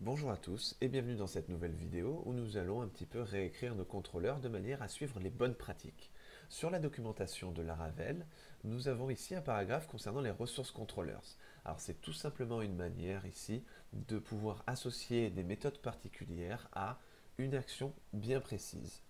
Bonjour à tous et bienvenue dans cette nouvelle vidéo où nous allons un petit peu réécrire nos contrôleurs de manière à suivre les bonnes pratiques. Sur la documentation de Laravel, nous avons ici un paragraphe concernant les ressources controllers. Alors c'est tout simplement une manière ici de pouvoir associer des méthodes particulières à une action bien précise.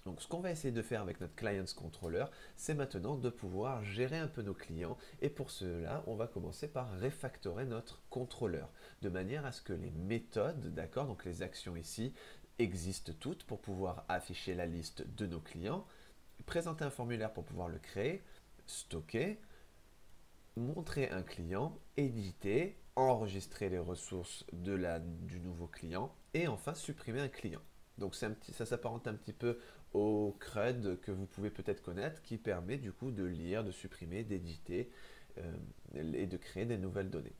Donc ce qu'on va essayer de faire avec notre Clients Controller, c'est maintenant de pouvoir gérer un peu nos clients. Et pour cela, on va commencer par refactorer notre contrôleur, de manière à ce que les méthodes, d'accord, donc les actions ici, existent toutes pour pouvoir afficher la liste de nos clients, présenter un formulaire pour pouvoir le créer, stocker, montrer un client, éditer, enregistrer les ressources du nouveau client et enfin supprimer un client. Donc ça s'apparente un petit peu au CRUD que vous pouvez peut-être connaître qui permet du coup de lire, de supprimer, d'éditer et de créer des nouvelles données.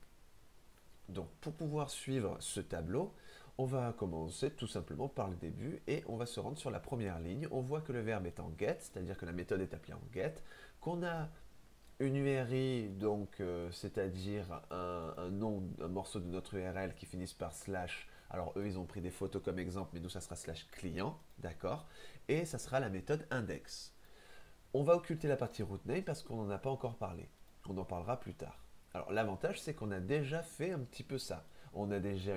Donc pour pouvoir suivre ce tableau, on va commencer tout simplement par le début et on va se rendre sur la première ligne. On voit que le verbe est en get, c'est-à-dire que la méthode est appelée en get, qu'on a une URI, donc c'est-à-dire un nom, un morceau de notre URL qui finisse par slash. Alors eux, ils ont pris des photos comme exemple, mais nous, ça sera slash client, d'accord. Et ça sera la méthode index. On va occulter la partie root name parce qu'on n'en a pas encore parlé. On en parlera plus tard. Alors l'avantage, c'est qu'on a déjà fait un petit peu ça. On a déjà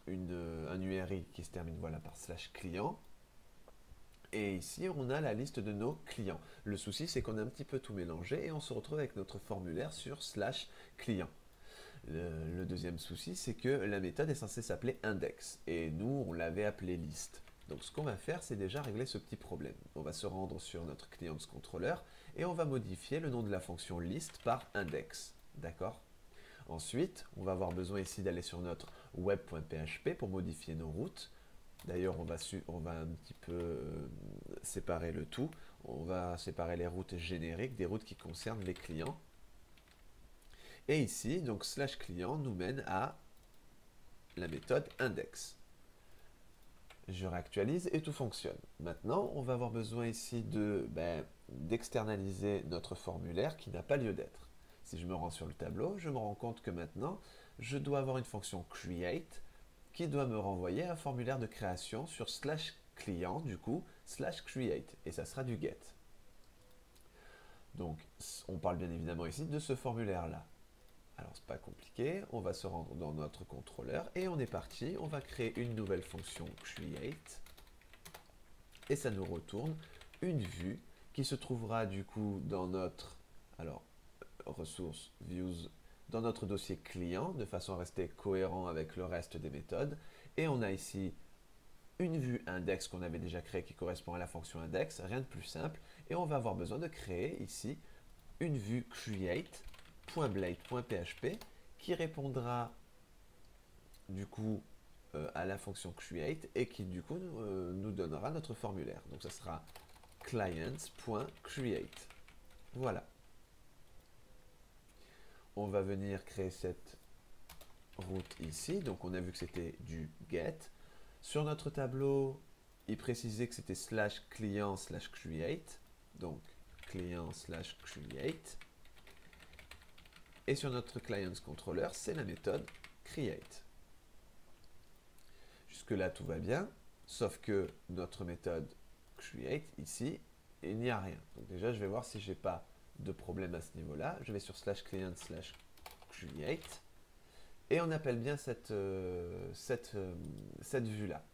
un URI qui se termine voilà, par slash client. Et ici, on a la liste de nos clients. Le souci, c'est qu'on a un petit peu tout mélangé et on se retrouve avec notre formulaire sur slash client. Le deuxième souci, c'est que la méthode est censée s'appeler index et nous, on l'avait appelée liste. Donc ce qu'on va faire, c'est déjà régler ce petit problème. On va se rendre sur notre client controller et on va modifier le nom de la fonction list par index. D'accord? Ensuite, on va avoir besoin ici d'aller sur notre web.php pour modifier nos routes. D'ailleurs, on va un petit peu séparer le tout. On va séparer les routes génériques des routes qui concernent les clients. Et ici, donc slash client nous mène à la méthode index. Je réactualise et tout fonctionne. Maintenant, on va avoir besoin ici d'externaliser notre formulaire qui n'a pas lieu d'être. Si je me rends sur le tableau, je me rends compte que maintenant, je dois avoir une fonction create qui doit me renvoyer un formulaire de création sur slash client, du coup, slash create, et ça sera du get. Donc, on parle bien évidemment ici de ce formulaire-là. Alors, c'est pas compliqué, on va se rendre dans notre contrôleur, et on est parti, on va créer une nouvelle fonction create, et ça nous retourne une vue qui se trouvera du coup dans notre, alors, ressources, views, dans notre dossier client, de façon à rester cohérent avec le reste des méthodes. Et on a ici une vue index qu'on avait déjà créée qui correspond à la fonction index, rien de plus simple. Et on va avoir besoin de créer ici une vue create.blade.php qui répondra du coup à la fonction create et qui du coup nous donnera notre formulaire. Donc ça sera clients.create. Voilà. On va venir créer cette route ici. Donc on a vu que c'était du get. Sur notre tableau, il précisait que c'était slash client slash create. Donc client slash create. Et sur notre client controller, c'est la méthode create. Jusque là, tout va bien. Sauf que notre méthode create, ici, il n'y a rien. Donc déjà, je vais voir si j'ai pas de problème à ce niveau-là. Je vais sur slash client slash create. Et on appelle bien cette vue-là.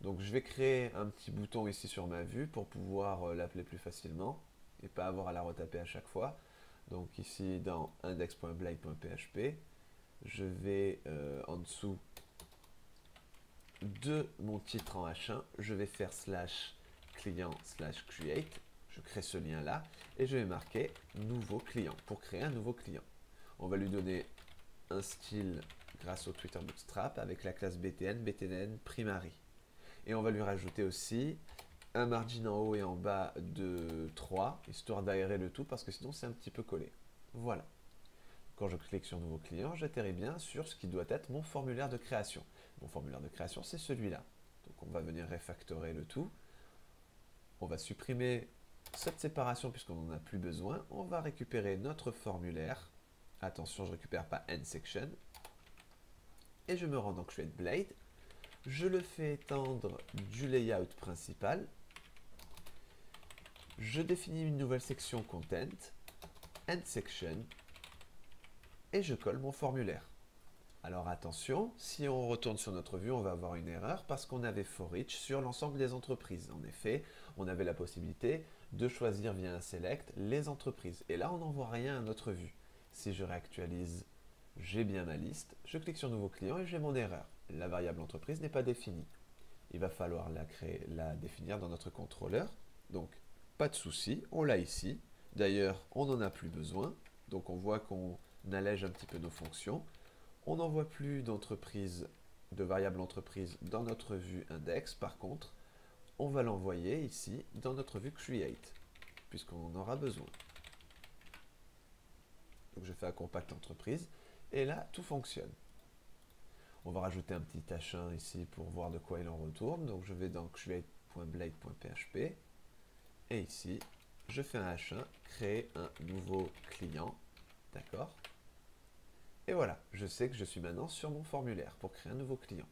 Donc je vais créer un petit bouton ici sur ma vue pour pouvoir l'appeler plus facilement et pas avoir à la retaper à chaque fois. Donc ici dans index.blade.php, je vais en dessous de mon titre en H1, je vais faire slash client slash create. Je crée ce lien là et je vais marquer nouveau client pour créer un nouveau client. On va lui donner un style grâce au Twitter Bootstrap avec la classe btn primary. Et on va lui rajouter aussi un margin en haut et en bas de 3, histoire d'aérer le tout, parce que sinon c'est un petit peu collé. Voilà. Quand je clique sur nouveau client, j'atterris bien sur ce qui doit être mon formulaire de création. Mon formulaire de création, c'est celui-là. Donc on va venir refactorer le tout. On va supprimer cette séparation puisqu'on n'en a plus besoin. On va récupérer notre formulaire. Attention, je ne récupère pas end section. Et et je me rends dans Create Blade. Je le fais étendre du layout principal. Je définis une nouvelle section Content, End Section, et je colle mon formulaire. Alors attention, si on retourne sur notre vue, on va avoir une erreur parce qu'on avait for each sur l'ensemble des entreprises. En effet, on avait la possibilité de choisir via un select les entreprises. Et là, on n'en voit rien à notre vue. Si je réactualise, j'ai bien ma liste. Je clique sur Nouveau client et j'ai mon erreur. La variable entreprise n'est pas définie. Il va falloir la définir dans notre contrôleur. Donc, pas de souci, on l'a ici. D'ailleurs, on n'en a plus besoin. Donc, on voit qu'on allège un petit peu nos fonctions. On n'envoie plus d'entreprise, de variable entreprise dans notre vue index. Par contre, on va l'envoyer ici dans notre vue create, puisqu'on en aura besoin. Donc je fais un compact entreprise, et là, tout fonctionne. On va rajouter un petit H1 ici pour voir de quoi il en retourne. Donc je vais dans create.blade.php, et ici, je fais un H1, créer un nouveau client, d'accord ? Et voilà, je sais que je suis maintenant sur mon formulaire pour créer un nouveau client.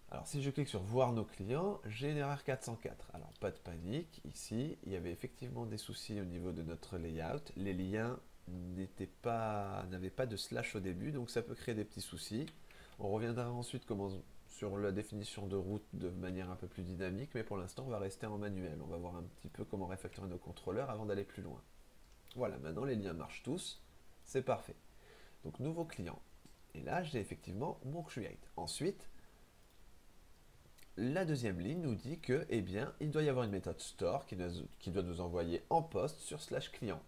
Alors si je clique sur voir nos clients, j'ai une erreur 404. Alors pas de panique, ici il y avait effectivement des soucis au niveau de notre layout. Les liens n'avaient pas de slash au début, donc ça peut créer des petits soucis. On reviendra ensuite sur la définition de route de manière un peu plus dynamique, mais pour l'instant on va rester en manuel. On va voir un petit peu comment refactorer nos contrôleurs avant d'aller plus loin. Voilà, maintenant les liens marchent tous. C'est parfait. Donc, nouveau client. Et là, j'ai effectivement mon create. Ensuite, la deuxième ligne nous dit que, eh bien, il doit y avoir une méthode store qui doit nous envoyer en poste sur slash client.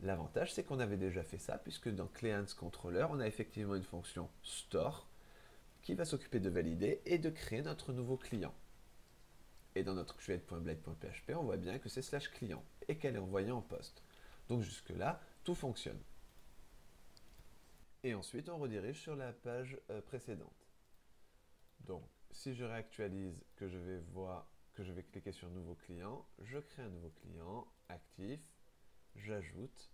L'avantage, c'est qu'on avait déjà fait ça, puisque dans Clients Controller, on a effectivement une fonction store qui va s'occuper de valider et de créer notre nouveau client. Et dans notre create.blade.php, on voit bien que c'est slash client et qu'elle est envoyée en poste. Donc, jusque-là, tout fonctionne. Et ensuite, on redirige sur la page précédente. Donc, si je réactualise, que je vais cliquer sur Nouveau client, je crée un nouveau client, actif, j'ajoute,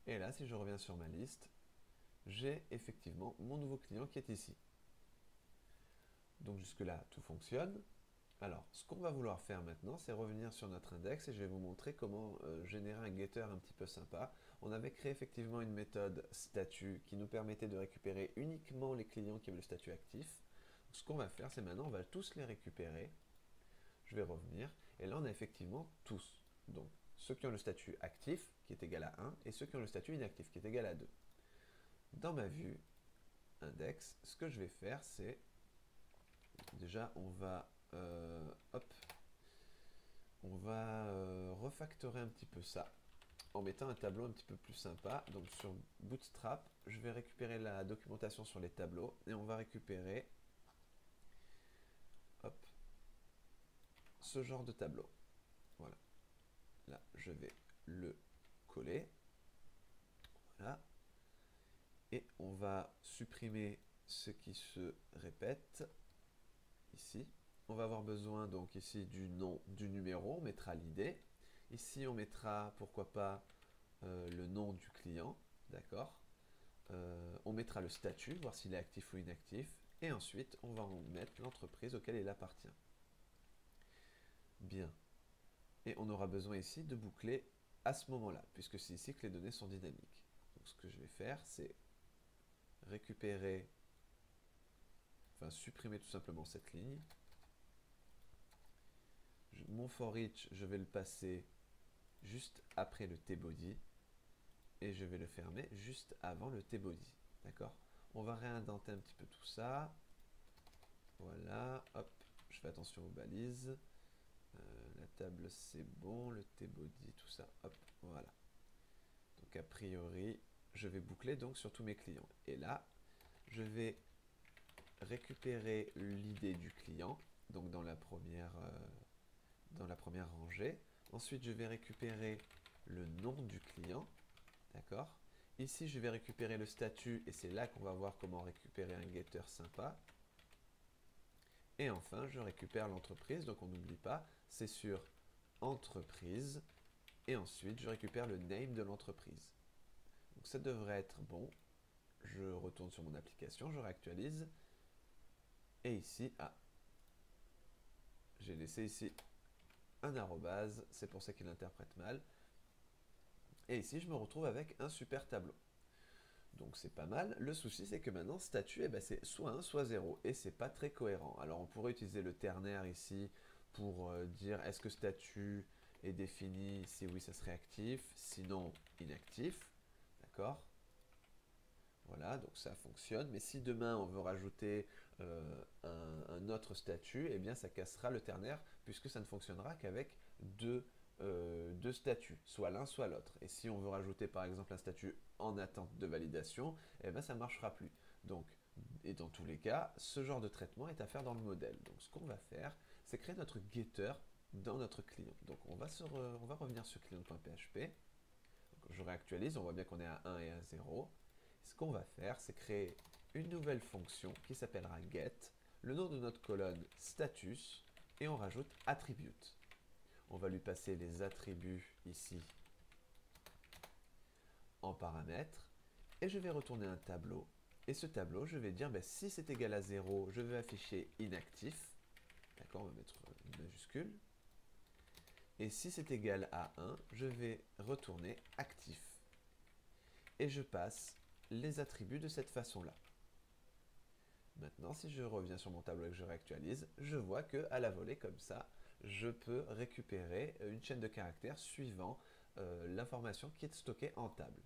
et là, si je reviens sur ma liste, j'ai effectivement mon nouveau client qui est ici. Donc jusque-là, tout fonctionne. Alors, ce qu'on va vouloir faire maintenant, c'est revenir sur notre index et je vais vous montrer comment générer un getter un petit peu sympa. On avait créé effectivement une méthode statut qui nous permettait de récupérer uniquement les clients qui avaient le statut actif. Ce qu'on va faire, c'est maintenant, on va tous les récupérer. Je vais revenir et là, on a effectivement tous. Donc, ceux qui ont le statut actif qui est égal à 1 et ceux qui ont le statut inactif qui est égal à 2. Dans ma vue index, ce que je vais faire, c'est déjà, on va refactorer un petit peu ça en mettant un tableau un petit peu plus sympa. Donc sur Bootstrap, je vais récupérer la documentation sur les tableaux et on va récupérer ce genre de tableau. Voilà. Là, je vais le coller. Voilà. Et on va supprimer ce qui se répète ici. On va avoir besoin donc ici du nom du numéro, on mettra l'id. Ici on mettra pourquoi pas le nom du client, d'accord. On mettra le statut, voir s'il est actif ou inactif. Et ensuite on va en mettre l'entreprise auquel il appartient. Bien. Et on aura besoin ici de boucler à ce moment-là, puisque c'est ici que les données sont dynamiques. Donc ce que je vais faire, c'est supprimer tout simplement cette ligne. Mon for each, je vais le passer juste après le tbody et je vais le fermer juste avant le tbody. D'accord? On va réindenter un petit peu tout ça. Voilà, hop, je fais attention aux balises. La table c'est bon, le tbody, tout ça, hop, voilà. Donc a priori, je vais boucler donc sur tous mes clients. Et là, je vais récupérer l'id du client, donc dans la première rangée. Ensuite, je vais récupérer le nom du client, d'accord. Ici, je vais récupérer le statut et c'est là qu'on va voir comment récupérer un getter sympa. Et enfin, je récupère l'entreprise, donc on n'oublie pas, c'est sur entreprise. Et ensuite, je récupère le name de l'entreprise. Donc ça devrait être bon. je retourne sur mon application, je réactualise. Et ici, j'ai laissé ici un arrobase, c'est pour ça qu'il interprète mal. Et ici, je me retrouve avec un super tableau. Donc c'est pas mal. Le souci, c'est que maintenant, statut, eh ben, c'est soit 1, soit 0. Et c'est pas très cohérent. Alors on pourrait utiliser le ternaire ici pour dire est-ce que statut est défini, si oui, ça serait actif, sinon inactif. D'accord? Voilà, donc ça fonctionne. Mais si demain on veut rajouter un autre statut, eh bien ça cassera le ternaire puisque ça ne fonctionnera qu'avec deux statuts, soit l'un soit l'autre. Et si on veut rajouter par exemple un statut en attente de validation, eh bien ça ne marchera plus. Donc, et dans tous les cas, ce genre de traitement est à faire dans le modèle. Donc ce qu'on va faire, c'est créer notre getter dans notre client. Donc on va revenir sur client.php. Je réactualise, on voit bien qu'on est à 1 et à 0. Ce qu'on va faire, c'est créer une nouvelle fonction qui s'appellera get, le nom de notre colonne status, et on rajoute attribute. On va lui passer les attributs ici en paramètres, et je vais retourner un tableau. Et ce tableau, je vais dire, si c'est égal à 0, je vais afficher inactif. D'accord, on va mettre une majuscule. Et si c'est égal à 1, je vais retourner actif. Et je passe les attributs de cette façon-là. Maintenant, si je reviens sur mon tableau et que je réactualise, je vois que à la volée, comme ça, je peux récupérer une chaîne de caractères suivant l'information qui est stockée en table.